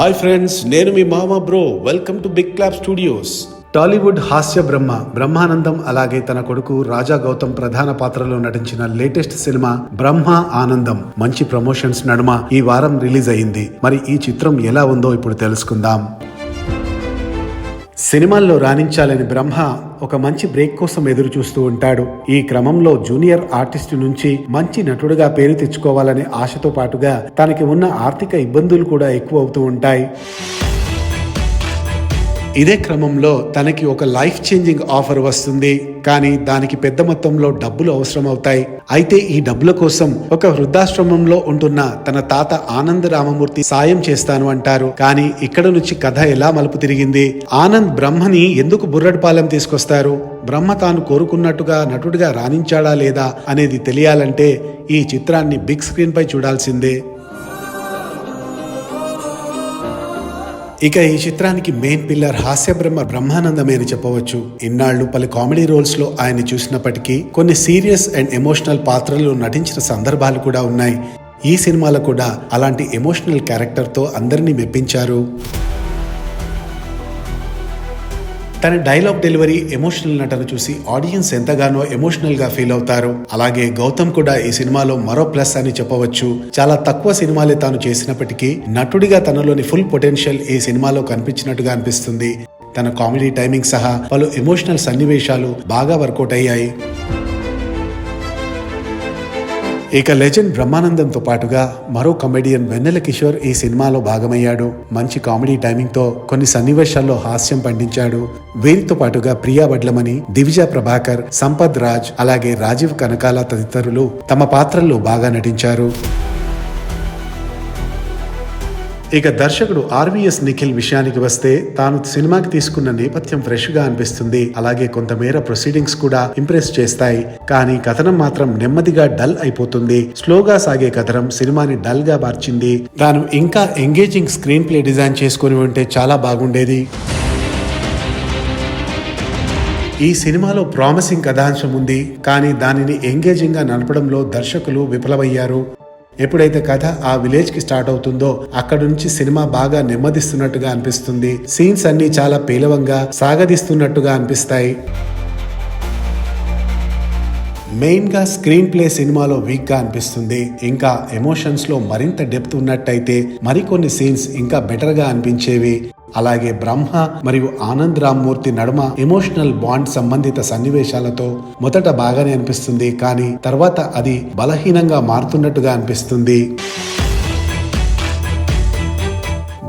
Hi friends, నేను మీ మామ bro. Welcome to big clap studios. Tollywood హాస్య బ్రహ్మానందం అలాగే తన కొడుకు రాజా గౌతమ్ ప్రధాన పాత్రలో నటించిన లేటెస్ట్ సినిమా బ్రహ్మ ఆనందం మంచి ప్రమోషన్స్ నడుమ ఈ వారం రిలీజ్ అయింది. మరి ఈ చిత్రం ఎలా ఉందో ఇప్పుడు తెలుసుకుందాం. సినిమాల్లో రాణించాలని బ్రహ్మ ఒక మంచి బ్రేక్ కోసం ఎదురు చూస్తూ ఉంటాడు. ఈ క్రమంలో జూనియర్ ఆర్టిస్టు నుంచి మంచి నటుడుగా పేరు తెచ్చుకోవాలనే ఆశతో పాటుగా తనకి ఉన్న ఆర్థిక ఇబ్బందులు కూడా ఎక్కువ అవుతూ ఉంటాయి. ఇదే క్రమంలో తనకి ఒక లైఫ్ చేంజింగ్ ఆఫర్ వస్తుంది. కానీ దానికి పెద్ద మొత్తంలో డబ్బులు అవసరం అవుతాయి. అయితే ఈ డబ్బుల కోసం ఒక వృద్ధాశ్రమంలో ఉంటున్న తన తాత ఆనంద్ రామమూర్తి సాయం చేస్తాను అంటారు. కానీ ఇక్కడ నుంచి కథ ఎలా మలుపు తిరిగింది? ఆనంద్ బ్రహ్మని ఎందుకు బుర్రడిపాలెం తీసుకొస్తారు? బ్రహ్మ తాను కోరుకున్నట్టుగా నటుడిగా రాణించాడా లేదా అనేది తెలియాలంటే ఈ చిత్రాన్ని బిగ్ స్క్రీన్ పై చూడాల్సిందే. ఇక ఈ చిత్రానికి మెయిన్ పిల్లర్ హాస్య బ్రహ్మానందమే అని చెప్పవచ్చు. ఇన్నాళ్లు పలు కామెడీ రోల్స్ లో ఆయన చూసినప్పటికీ కొన్ని సీరియస్ అండ్ ఎమోషనల్ పాత్రలు నటించిన సందర్భాలు కూడా ఉన్నాయి. ఈ సినిమాలో కూడా అలాంటి ఎమోషనల్ క్యారెక్టర్ తో అందరినీ మెప్పించారు. తన డైలాగ్ డెలివరీ, ఎమోషనల్ నటన చూసి ఆడియన్స్ ఎంతగానో ఎమోషనల్ గా ఫీల్ అవుతారు. అలాగే గౌతమ్ కూడా ఈ సినిమాలో మరో ప్లస్ అని చెప్పవచ్చు. చాలా తక్కువ సినిమాలే తాను చేసినప్పటికీ నటుడిగా తనలోని ఫుల్ పొటెన్షియల్ ఈ సినిమాలో కనిపించినట్టుగా అనిపిస్తుంది. తన కామెడీ టైమింగ్ సహా పలు ఎమోషనల్ సన్నివేశాలు బాగా వర్కౌట్ అయ్యాయి. ఇక లెజెండ్ బ్రహ్మానందంతో పాటుగా మరో కమెడియన్ వెన్నెల కిషోర్ ఈ సినిమాలో భాగమయ్యాడు. మంచి కామెడీ టైమింగ్ తో కొన్ని సన్నివేశాల్లో హాస్యం పండించాడు. వీరితో పాటుగా ప్రియా వడ్లమణి, దివిజా ప్రభాకర్, సంపత్ రాజ్ అలాగే రాజీవ్ కనకాల తదితరులు తమ పాత్రల్లో బాగా నటించారు. ఇక దర్శకుడు ఆర్వీఎస్ నిఖిల్ విషయానికి వస్తే తాను సినిమాకి తీసుకున్న నేపథ్యం ఫ్రెష్ గా అనిపిస్తుంది. అలాగే కొంతమేర ప్రొసీడింగ్స్ కూడా ఇంప్రెస్ చేస్తాయి. కానీ కథనం మాత్రం నెమ్మదిగా డల్ అయిపోతుంది. స్లోగా సాగే కథనం సినిమాని డల్ గా మార్చింది. తాను ఇంకా ఎంగేజింగ్ స్క్రీన్ ప్లే డిజైన్ చేసుకుని ఉంటే చాలా బాగుండేది. ఈ సినిమాలో ప్రామిసింగ్ కథాంశం ఉంది. కానీ దానిని ఎంగేజింగ్ గా నడపడంలో దర్శకులు విఫలమయ్యారు. ఎప్పుడైతే కథ ఆ విలేజ్ కి స్టార్ట్ అవుతుందో అక్కడి నుంచి సినిమా బాగా నెమ్మదిస్తున్నట్టుగా అనిపిస్తుంది. సీన్స్ అన్ని చాలా పేలవంగా సాగదీస్తున్నట్టుగా అనిపిస్తాయి. మెయిన్ గా స్క్రీన్ ప్లే సినిమాలో వీక్ గా అనిపిస్తుంది. ఇంకా ఎమోషన్స్ లో మరింత డెప్త్ ఉన్నట్టయితే మరికొన్ని సీన్స్ ఇంకా బెటర్ గా అనిపించేవి. అలాగే బ్రహ్మ మరియు ఆనంద్ రామ్మూర్తి నడుమ ఎమోషనల్ బాండ్ సంబంధిత సన్నివేశాలతో మొదట బాగానే అనిపిస్తుంది. కానీ తర్వాత అది బలహీనంగా మారుతున్నట్టుగా అనిపిస్తుంది.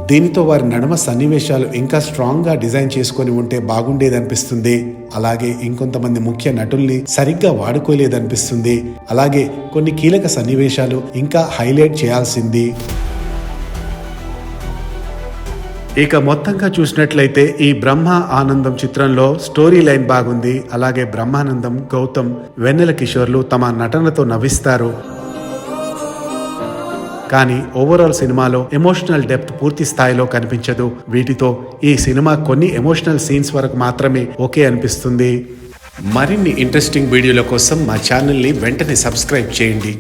దీనితో వారి నడుమ సన్నివేశాలు ఇంకా స్ట్రాంగ్ గా డిజైన్ చేసుకుని ఉంటే బాగుండేదనిపిస్తుంది. అలాగే ఇంకొంతమంది ముఖ్య నటుల్ని సరిగ్గా వాడుకోలేదనిపిస్తుంది. అలాగే కొన్ని కీలక సన్నివేశాలు ఇంకా హైలైట్ చేయాల్సింది. ఇక మొత్తంగా చూసినట్లయితే ఈ బ్రహ్మ ఆనందం చిత్రంలో స్టోరీ లైన్ బాగుంది. అలాగే బ్రహ్మానందం, గౌతమ్, వెన్నెల కిషోర్లు తమ నటనతో నవ్విస్తారు. కానీ ఓవరాల్ సినిమాలో ఎమోషనల్ డెప్త్ పూర్తి స్థాయిలో కనిపించదు. వీటితో ఈ సినిమా కొన్ని ఎమోషనల్ సీన్స్ వరకు మాత్రమే ఓకే అనిపిస్తుంది. మరిన్ని ఇంట్రెస్టింగ్ వీడియోల కోసం మా ఛానల్ని వెంటనే సబ్స్క్రైబ్ చేయండి.